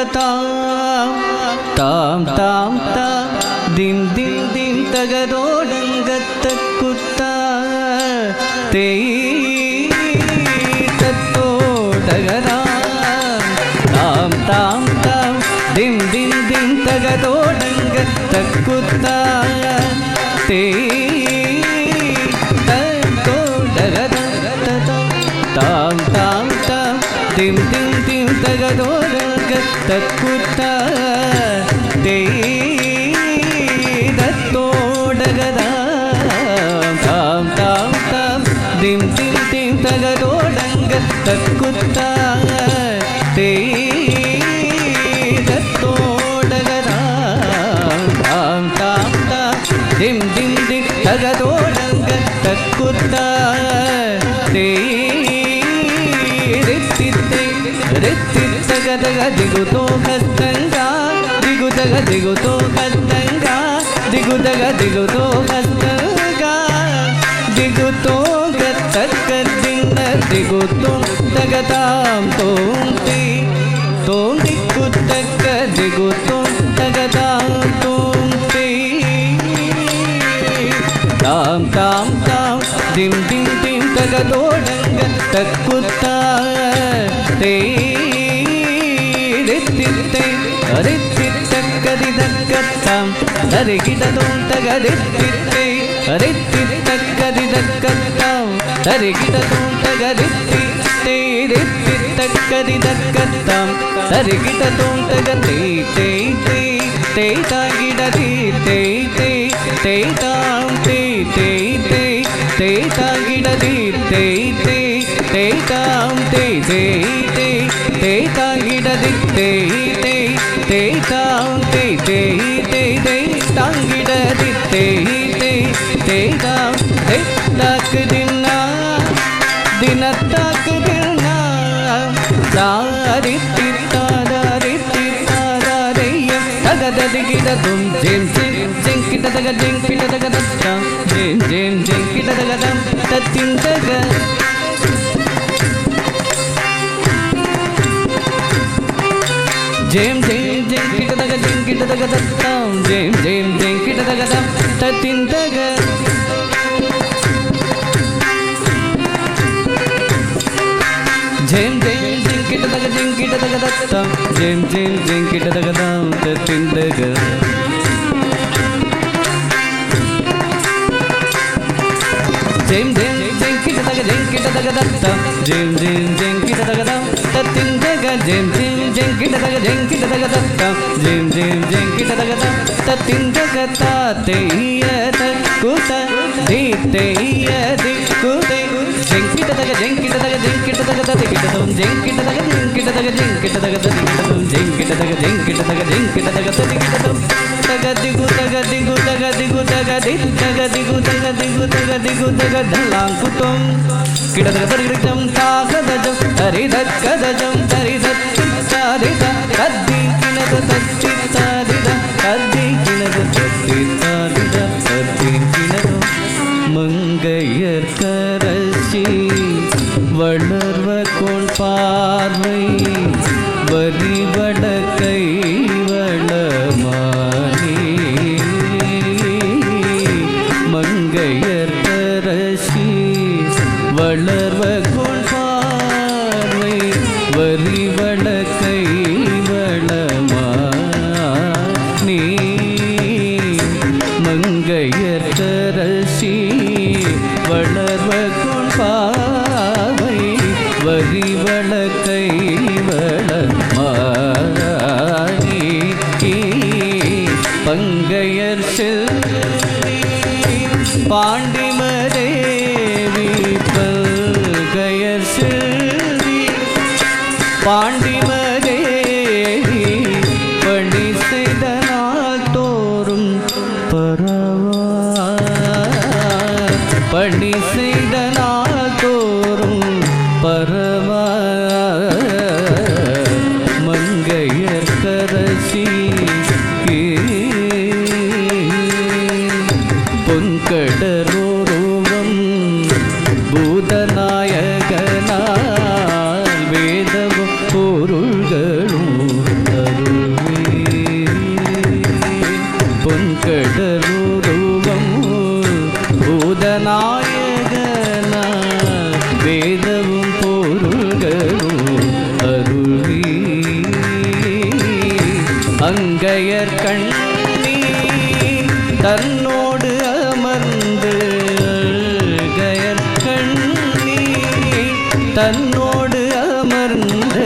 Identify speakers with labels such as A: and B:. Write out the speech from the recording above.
A: தாம் தாம் தாம் தாம் திம் திம் திம் தகதோடங்கத்த குத்தா தேய் தத்தோடகதாம் தாம் தாம் தாம் திம் திம் திம் தகதோடங்கத்த குத்தா தேய் தத்தோடகதாம் தாம் தாம் தாம் திம் திம் திம் தகதோடங்கத்த குத்தா தேய் தத்தோடகதாம் தாம் தாம் தாம் திம் திம் திம் தகதோடங்கத்த குத்தா தேய் தத்தோடகதாம் தாம் தாம் தாம் திம் திம் திம் தகதோடங்கத்த குத்தா தேய் ரித்தித்தை ரித்தித்தகதக திகுதோ கஸ்தங்கா ದಿಗುದಗ ದಿಗುತೋ ಕತ್ತಂಗ ದಿಗುದಗ ದಿಗುತೋ ಕತ್ತಂಗ ದಿಗುತೋ ಕತ್ತಕ್ಕದಿಂದ ದಿಗುತೋ ತಗತಾಂ ತೋಂತಿ ತೋಂತಿ ಕುತ್ತಕ್ಕ ದಿಗುತೋ ತಗತಾಂ ತೋಂತಿ ತಾಂ ತಾಂ ತಾಂ ದಿಂ ದಿಂ ದಿಂ ತಗದೋಡಂಗ ತಕ್ಕುತ್ತಾ ತೇ ರಿತ್ತಿತ್ತೈ ರಿತ್ತಿತ್ತಕ್ಕದಿದಕ್ಕತ್ತಾಂ ತರಿಗಿಡದೋಂ ತಗರಿತ್ತಿತ್ತೈ ರಿತ್ತಿತ್ತಕ್ಕದಿದಕ್ಕತ್ತಾಂ ತರಿಗಿಡದೋಂ ತಗರಿತ್ತಿತ್ತೈ ರಿತ್ತಿತ್ತಕ್ಕದಿದಕ್ಕತ್ತಾಂ ತರಿಗಿಡದೋಂ ತಗತೈ ತೈ ತೈ ತೈ ತಾಗಿಡದಿ ತೈ ತೈ ತೈ ತಾಂ ತೈ ತೈ ತೈ ತೈ ತಾಗಿಡದಿ ತೈ ತೈ ತೈ ತಾಂ ತೈ ತೈ ತೈ ತೈ ತಾಗಿಡದಿ ತೈ ತೈ ತೈ ತಾಂ ತೈ ತೈ ತೈ ತೈ ತಾಗಿಡದಿ ತೈ ತೈ ತೈ ತಾಂ ತೈ ತಾಕ್ ದಿನ ದಿನತ್ತಾಕ್ ದಿನ ದಾರಿತ್ತಿ ತಾದಾರಿತ್ತಿ ತಾದಾರಯ್ಯ ತಗದದಿಗಿಡದುಂ ಜಿಂ ಜಿಂ ಜಿಂ ಕಿಟದಗ ಜಿಂ ಕಿಟದಗ ದತ್ತ ಜಿಂ ಜಿಂ ಜಿಂ ಕಿಟದಗ ದಂ ತತ್ತಿಂದಗ ಜೇಂ ಜೇಂ ಜೇಂ ಕಿಟದಗ ಜೇಂ ಕಿಟದಗ ದತ್ತಾಂ ಜೇಂ ಜೇಂ ಜೇಂ ಕಿಟದಗ ದಂ ತತ್ತಿಂದಗ ಜೇಂ ಜೇಂ ಜೇಂ ಕಿಟದಗ ಜೇಂ ಕಿಟದಗ ದತ್ತಾಂ ಜೇಂ ಜೇಂ ಜೇಂ ಕಿಟದಗ ದಂ ತತ್ತಿಂದಗ ಜೇಂ ಜೇಂ ಜೇಂ ಕಿಟದಗ ಜೇಂ ಕಿಟದಗ ದತ್ತಾಂ ಜೇಂ ಜೇಂ ಜೇಂ ಕಿಟದಗ ದಂ ತತ್ತಿಂದಗ ಜೇಂ ಜೇಂ ಜೇಂ ಕಿಟದಗ ಜೇಂ ಕಿಟದಗ ದತ್ತಾಂ ಜೇಂ ಜೇಂ ಜೇಂ ಕಿಟದಗ ದಂ ತತ್ತಿಂದಗ ತಾತಯ್ಯ ತಕ್ಕುತ ದೀತಯ್ಯ ದಿಕ್ಕುತೆ ಜೇಂ ಕಿಟದಗ ಜೇಂ ಕಿಟದಗ ಜೇಂ ಕಿಟದಗ ತತ್ತಿಗಿಡದಂ ಜೇಂ ಕಿಟದಗ ಜೇಂ ಕಿಟದಗ ಜೇಂ ಕಿಟದಗ ತತ್ತಿಗಿಡದಂ ಜೇಂ ಕಿಟದಗ ಜೇಂ ಕಿಟದಗ ಜೇಂ ಕಿಟದಗ ತತ್ತಿಗಿಡದಂ ತಗದಿಗು ತಗದಿಗು ತಗದಿಗು ತಗದಿತ್ ತಗದಿಗು ತಗದಿಗು ತಗದಿಗು ತಗ ಢಲಾಂಕುತಂ ಕಿಟದಗ ತರಿಗಿಡಂ ತಾಗದಜಂ ತರಿದಕ್ಕದಜಂ ತರಿದತ್ತಿತ್ತಾದಿದ ಕದ್ದಿ ಕಿಣದ ತತ್ತಿತ್ತಾದಿದ ಕದ್ದಿ ಕಿಣದ ತತ್ತಿತ್ತಾದಿದ ಕದ್ದಿ ಕಿಣದ மங்கையர்கரசி வளர்வ கோள் பார்வை வரிவட கை வளமானி மங்கையர்கரசி வளர்வ கோள் பார்வை வரிவட கை வளமானி மங்கையர்கரசி வளர்வ கோள் பாவை வரிவள கை வளமானி பங்கையர் செல்வி பாண்டிமதேவி பல்கையர் செல்வி பாண்டிமதேவி பணி செய்த நாள் தோறும் பரவா பணி செய்த நாள் தோறும் பரவா மங்கையர்கரசி பொன்கடரோருவம் பூதநாயகனால் வேதவும் பொருள்களும் தன்னோடு அமர்ந்து கயற்கண்ணி தன்னோடு அமர்ந்து